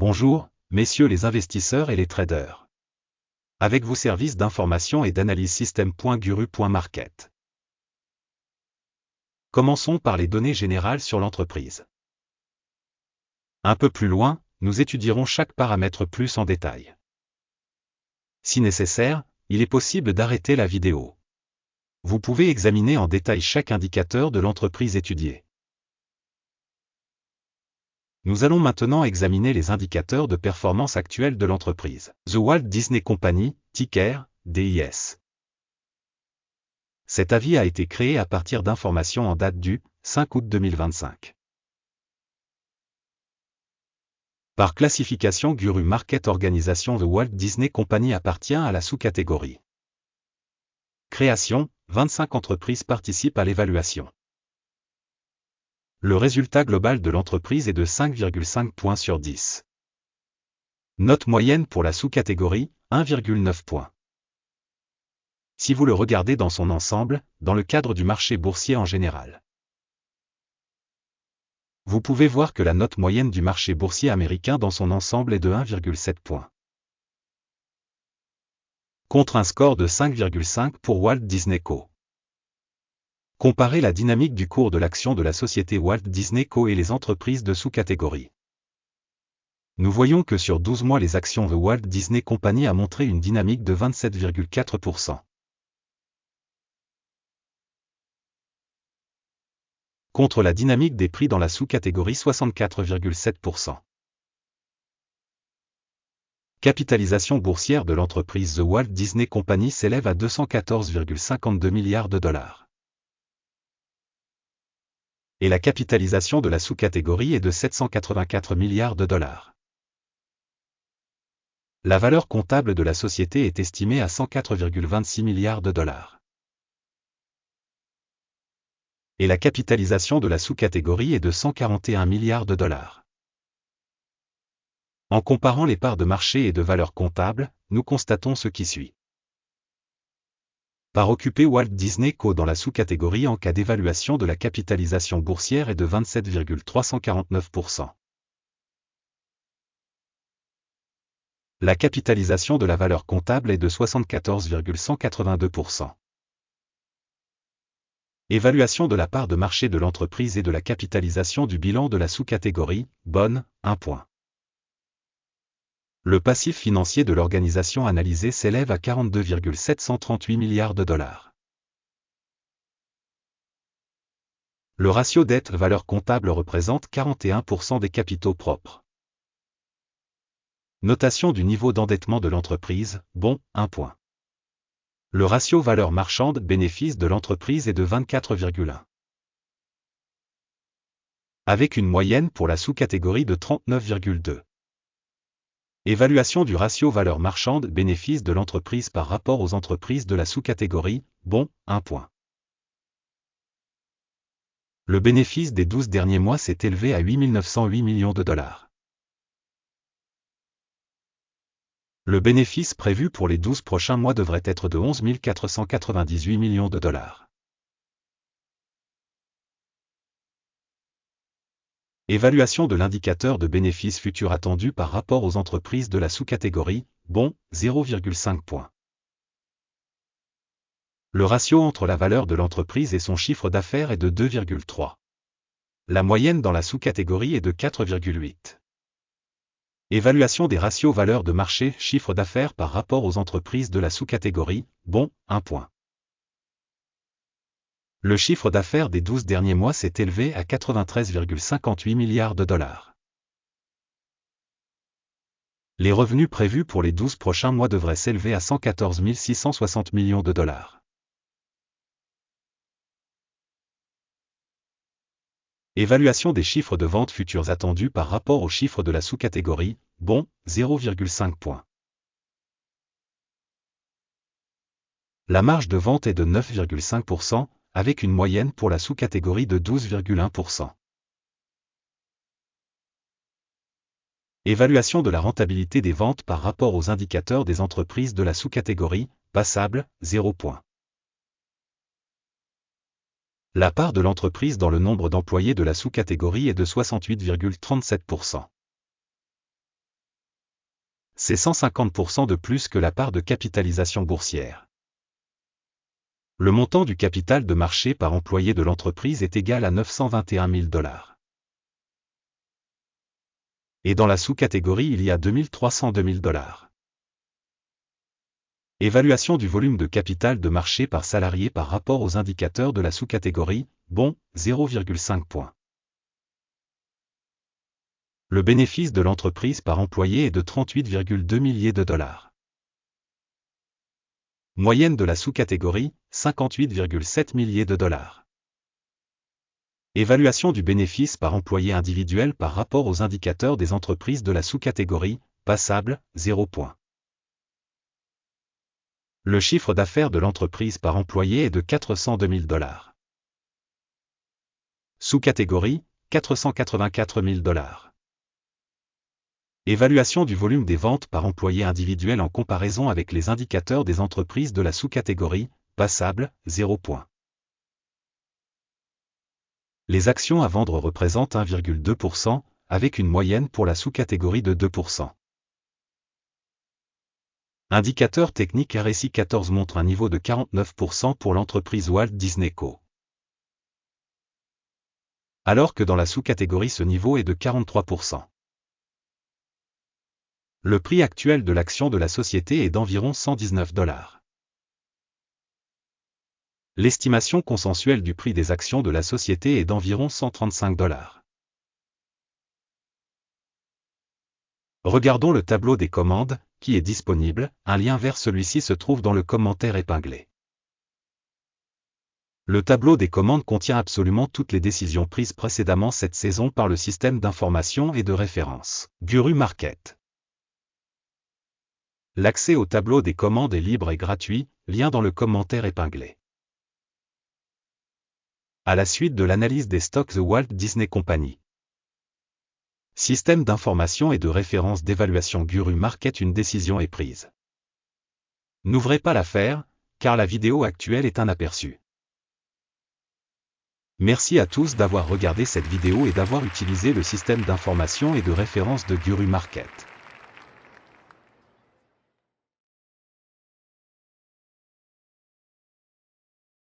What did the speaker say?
Bonjour, messieurs les investisseurs et les traders. Avec vos services d'information et d'analyse système.guru.market. Commençons par les données générales sur l'entreprise. Un peu plus loin, nous étudierons chaque paramètre plus en détail. Si nécessaire, il est possible d'arrêter la vidéo. Vous pouvez examiner en détail chaque indicateur de l'entreprise étudiée. Nous allons maintenant examiner les indicateurs de performance actuels de l'entreprise. The Walt Disney Company, ticker, DIS. Cet avis a été créé à partir d'informations en date du 5 août 2025. Par classification Guru Market Organisation, The Walt Disney Company appartient à la sous-catégorie. Création, 25 entreprises participent à l'évaluation. Le résultat global de l'entreprise est de 5,5 points sur 10. Note moyenne pour la sous-catégorie, 1,9 points. Si vous le regardez dans son ensemble, dans le cadre du marché boursier en général, vous pouvez voir que la note moyenne du marché boursier américain dans son ensemble est de 1,7 points. Contre un score de 5,5 pour Walt Disney Co. Comparez la dynamique du cours de l'action de la société Walt Disney Co. et les entreprises de sous-catégorie. Nous voyons que sur 12 mois les actions The Walt Disney Company a montré une dynamique de 27,4%. Contre la dynamique des prix dans la sous-catégorie 64,7%. Capitalisation boursière de l'entreprise The Walt Disney Company s'élève à 214,52 milliards de dollars. Et la capitalisation de la sous-catégorie est de 784 milliards de dollars. La valeur comptable de la société est estimée à 104,26 milliards de dollars. Et la capitalisation de la sous-catégorie est de 141 milliards de dollars. En comparant les parts de marché et de valeur comptable, nous constatons ce qui suit. Part occupée Walt Disney Co. dans la sous-catégorie en cas d'évaluation de la capitalisation boursière est de 27,349%. La capitalisation de la valeur comptable est de 74,182%. Évaluation de la part de marché de l'entreprise et de la capitalisation du bilan de la sous-catégorie, bonne, 1 point. Le passif financier de l'organisation analysée s'élève à 42,738 milliards de dollars. Le ratio dette-valeur comptable représente 41% des capitaux propres. Notation du niveau d'endettement de l'entreprise, bon, 1 point. Le ratio valeur marchande bénéfice de l'entreprise est de 24,1. Avec une moyenne pour la sous-catégorie de 39,2. Évaluation du ratio valeur marchande bénéfice de l'entreprise par rapport aux entreprises de la sous-catégorie, bon, 1 point. Le bénéfice des 12 derniers mois s'est élevé à 8 908 millions de dollars. Le bénéfice prévu pour les 12 prochains mois devrait être de 11 498 millions de dollars. Évaluation de l'indicateur de bénéfice futur attendu par rapport aux entreprises de la sous-catégorie, bon, 0,5 points. Le ratio entre la valeur de l'entreprise et son chiffre d'affaires est de 2,3. La moyenne dans la sous-catégorie est de 4,8. Évaluation des ratios valeur de marché, chiffre d'affaires par rapport aux entreprises de la sous-catégorie, bon, 1 point. Le chiffre d'affaires des 12 derniers mois s'est élevé à 93,58 milliards de dollars. Les revenus prévus pour les 12 prochains mois devraient s'élever à 114 660 millions de dollars. Évaluation des chiffres de vente futurs attendus par rapport aux chiffres de la sous-catégorie, bon, 0,5 points. La marge de vente est de 9,5%, avec une moyenne pour la sous-catégorie de 12,1%. Évaluation de la rentabilité des ventes par rapport aux indicateurs des entreprises de la sous-catégorie, passable, 0 point. La part de l'entreprise dans le nombre d'employés de la sous-catégorie est de 68,37%. c'est 150% de plus que la part de capitalisation boursière. Le montant du capital de marché par employé de l'entreprise est égal à 921 000 $. Et dans la sous-catégorie, il y a 2302 000 $. Évaluation du volume de capital de marché par salarié par rapport aux indicateurs de la sous-catégorie, bon, 0,5 points. Le bénéfice de l'entreprise par employé est de 38,2 milliers de $. Moyenne de la sous-catégorie, 58,7 milliers de $. Évaluation du bénéfice par employé individuel par rapport aux indicateurs des entreprises de la sous-catégorie, passable, 0 points. Le chiffre d'affaires de l'entreprise par employé est de 402 000 $. Sous-catégorie, 484 000 $. Évaluation du volume des ventes par employé individuel en comparaison avec les indicateurs des entreprises de la sous-catégorie, passable, 0 points. Les actions à vendre représentent 1,2%, avec une moyenne pour la sous-catégorie de 2%. Indicateur technique RSI 14 montre un niveau de 49% pour l'entreprise Walt Disney Co. Alors que dans la sous-catégorie ce niveau est de 43%. Le prix actuel de l'action de la société est d'environ 119 $. L'estimation consensuelle du prix des actions de la société est d'environ 135 $. Regardons le tableau des commandes, qui est disponible, un lien vers celui-ci se trouve dans le commentaire épinglé. Le tableau des commandes contient absolument toutes les décisions prises précédemment cette saison par le système d'information et de référence, Guru Market. L'accès au tableau des commandes est libre et gratuit, lien dans le commentaire épinglé. À la suite de l'analyse des stocks The Walt Disney Company. Système d'information et de référence d'évaluation Guru Market, une décision est prise. N'ouvrez pas l'affaire, car la vidéo actuelle est un aperçu. Merci à tous d'avoir regardé cette vidéo et d'avoir utilisé le système d'information et de référence de Guru Market.